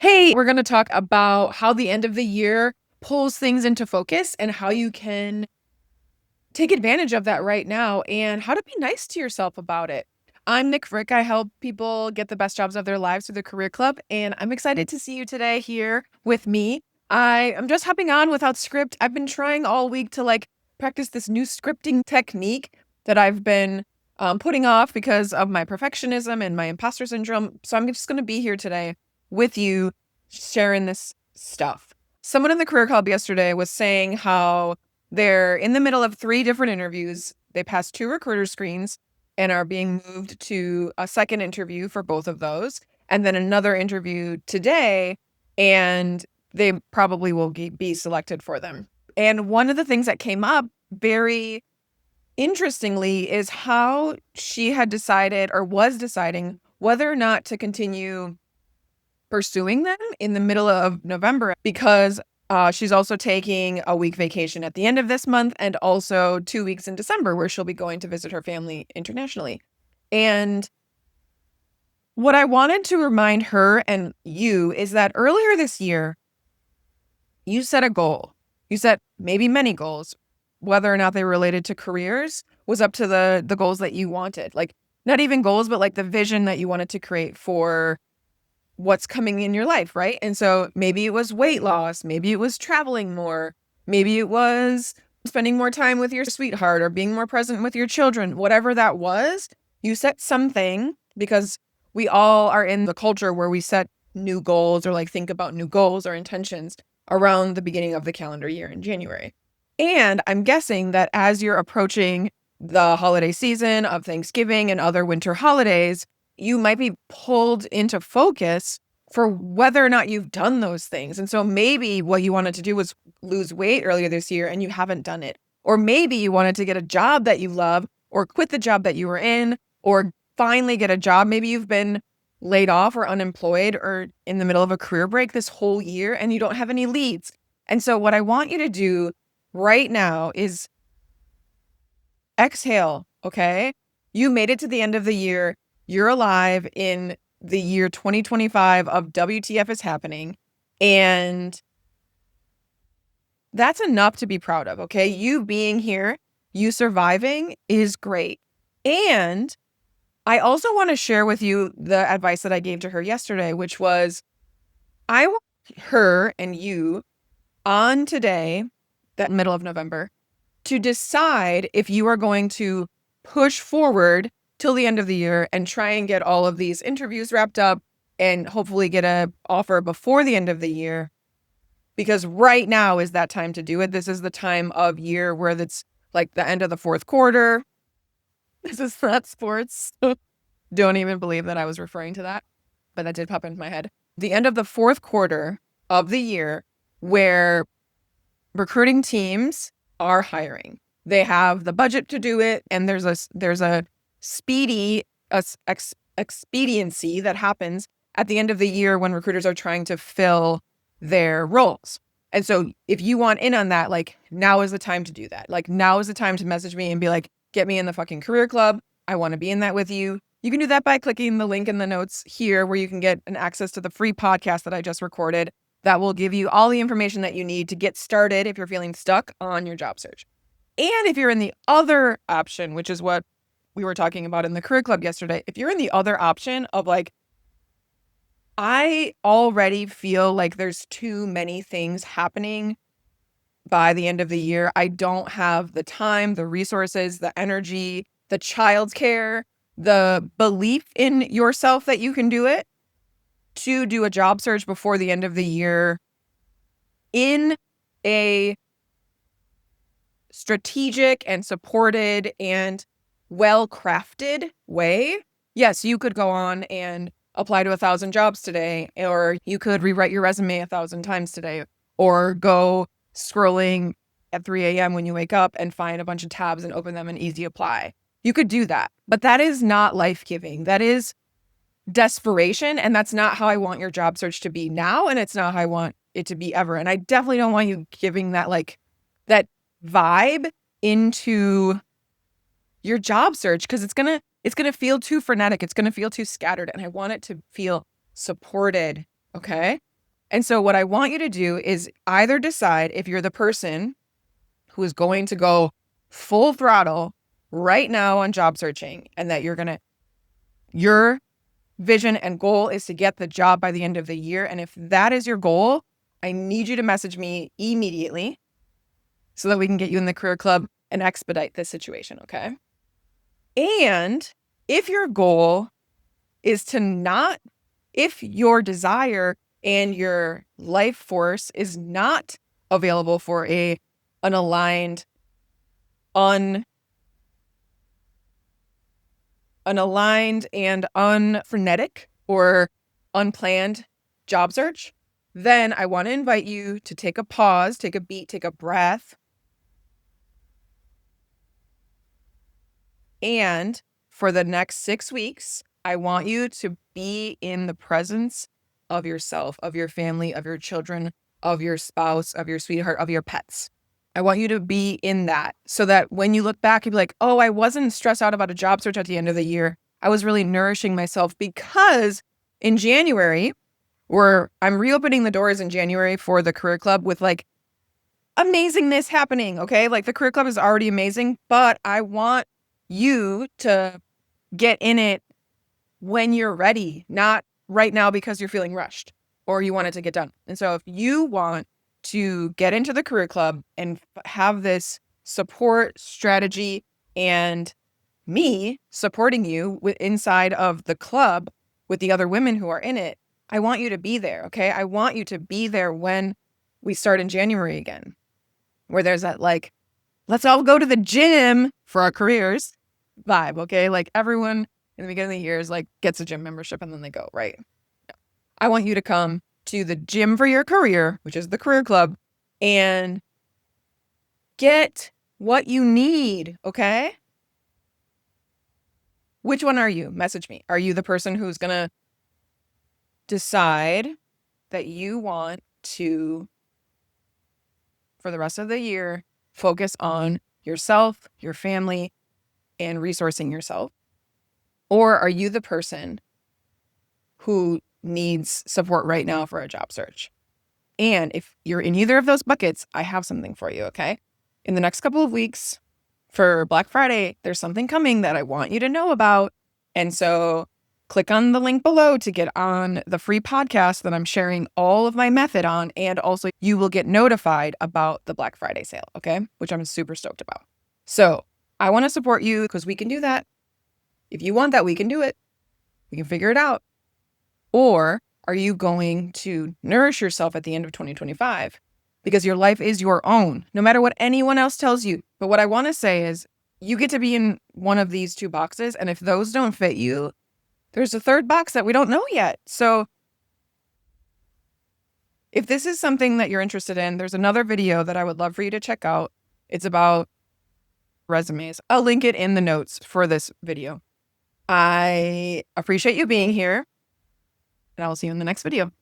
Hey, we're going to talk about how the end of the year pulls things into focus and how you can take advantage of that right now and how to be nice to yourself about it. I'm Nick Frick. I help people get the best jobs of their lives through the Career Club, and I'm excited to see you today here with me. I am just hopping on without script. I've been trying all week to practice this new scripting technique that I've been putting off because of my perfectionism and my imposter syndrome. So I'm just going to be here today with you sharing this stuff. Someone in the Career Club yesterday was saying how they're in the middle of 3 different interviews. They passed 2 recruiter screens and are being moved to a second interview for both of those, and then another interview today, and they probably will be selected for them. And one of the things that came up very interestingly is how she had decided or was deciding whether or not to continue pursuing them in the middle of November because she's also taking a week vacation at the end of this month and also 2 weeks in December where she'll be going to visit her family internationally. And what I wanted to remind her and you is that earlier this year, you set a goal. You set maybe many goals, whether or not they were related to careers was up to the goals that you wanted. Like not even goals, but like the vision that you wanted to create for what's coming in your life, right? And so maybe it was weight loss, maybe it was traveling more, maybe it was spending more time with your sweetheart or being more present with your children, whatever that was, you set something because we all are in the culture where we set new goals or like think about new goals or intentions around the beginning of the calendar year in January. And I'm guessing that as you're approaching the holiday season of Thanksgiving and other winter holidays, you might be pulled into focus for whether or not you've done those things. And so maybe what you wanted to do was lose weight earlier this year and you haven't done it. Or maybe you wanted to get a job that you love or quit the job that you were in or finally get a job. Maybe you've been laid off or unemployed or in the middle of a career break this whole year and you don't have any leads. And so what I want you to do right now is exhale, okay? You made it to the end of the year. You're alive in the year 2025 of WTF is happening. And that's enough to be proud of, okay? You being here, you surviving is great. And I also want to share with you the advice that I gave to her yesterday, which was I want her and you on today, that middle of November, to decide if you are going to push forward till the end of the year and try and get all of these interviews wrapped up and hopefully get an offer before the end of the year. Because right now is that time to do it. This is the time of year where it's like the end of the 4th quarter. This is not sports. Don't even believe that I was referring to that, but that did pop into my head. The end of the 4th quarter of the year where recruiting teams are hiring. They have the budget to do it, and there's a speedy expediency that happens at the end of the year when recruiters are trying to fill their roles. And so if you want in on that, like now is the time to do that. Like now is the time to message me and be like, get me in the fucking Career Club. I want to be in that with you. You can do that by clicking the link in the notes here where you can get an access to the free podcast that I just recorded that will give you all the information that you need to get started if you're feeling stuck on your job search. And if you're in the other option, which is what we were talking about in the Career Club yesterday, if you're in the other option of like, I already feel like there's too many things happening by the end of the year. I don't have the time, the resources, the energy, the childcare, the belief in yourself that you can do it to do a job search before the end of the year in a strategic and supported and well-crafted way. Yes, you could go on and apply to 1,000 jobs today, or you could rewrite your resume 1,000 times today, or go scrolling at 3 a.m. when you wake up and find a bunch of tabs and open them and easy apply. You could do that, but that is not life-giving. That is desperation, and that's not how I want your job search to be now, and it's not how I want it to be ever. And I definitely don't want you giving that that vibe into your job search because it's gonna feel too frenetic. It's gonna feel too scattered, and I want it to feel supported. Okay, And so what I want you to do is either decide if you're the person who is going to go full throttle right now on job searching, and that your vision and goal is to get the job by the end of the year. And if that is your goal, I need you to message me immediately so that we can get you in the career club and expedite this situation, okay? And if your goal is if your desire and your life force is not available for an aligned, unaligned and unfrenetic or unplanned job search, then I want to invite you to take a pause, take a beat, take a breath. And for the next 6 weeks, I want you to be in the presence of yourself, of your family, of your children, of your spouse, of your sweetheart, of your pets. I want you to be in that so that when you look back, you'll be like, oh, I wasn't stressed out about a job search at the end of the year. I was really nourishing myself because in January, where I'm reopening the doors in January for the career club with like amazingness happening. Okay. Like the career club is already amazing, but I want you to get in it when you're ready, not right now because you're feeling rushed or you want it to get done. And so if you want to get into the career club and have this support strategy and me supporting you inside of the club with the other women who are in it, I want you to be there. Okay. I want you to be there when we start in January again, where there's that like, let's all go to the gym for our careers vibe. Okay. Like everyone in the beginning of the year is like gets a gym membership and then they go, right? I want you to come to the gym for your career, which is the career club, and get what you need. Okay. Which one are you? Message me. Are you the person who's going to decide that you want to, for the rest of the year, focus on yourself, your family, and resourcing yourself? Or are you the person who needs support right now for a job search? And if you're in either of those buckets, I have something for you, okay? In the next couple of weeks for Black Friday, there's something coming that I want you to know about. And so click on the link below to get on the free podcast that I'm sharing all of my method on. And also you will get notified about the Black Friday sale, okay? Which I'm super stoked about. So I want to support you because we can do that. If you want that, we can do it. We can figure it out. Or are you going to nourish yourself at the end of 2025? Because your life is your own, no matter what anyone else tells you. But what I want to say is you get to be in one of these two boxes. And if those don't fit you, there's a third box that we don't know yet. So if this is something that you're interested in, there's another video that I would love for you to check out. It's about resumes. I'll link it in the notes for this video. I appreciate you being here, and I will see you in the next video.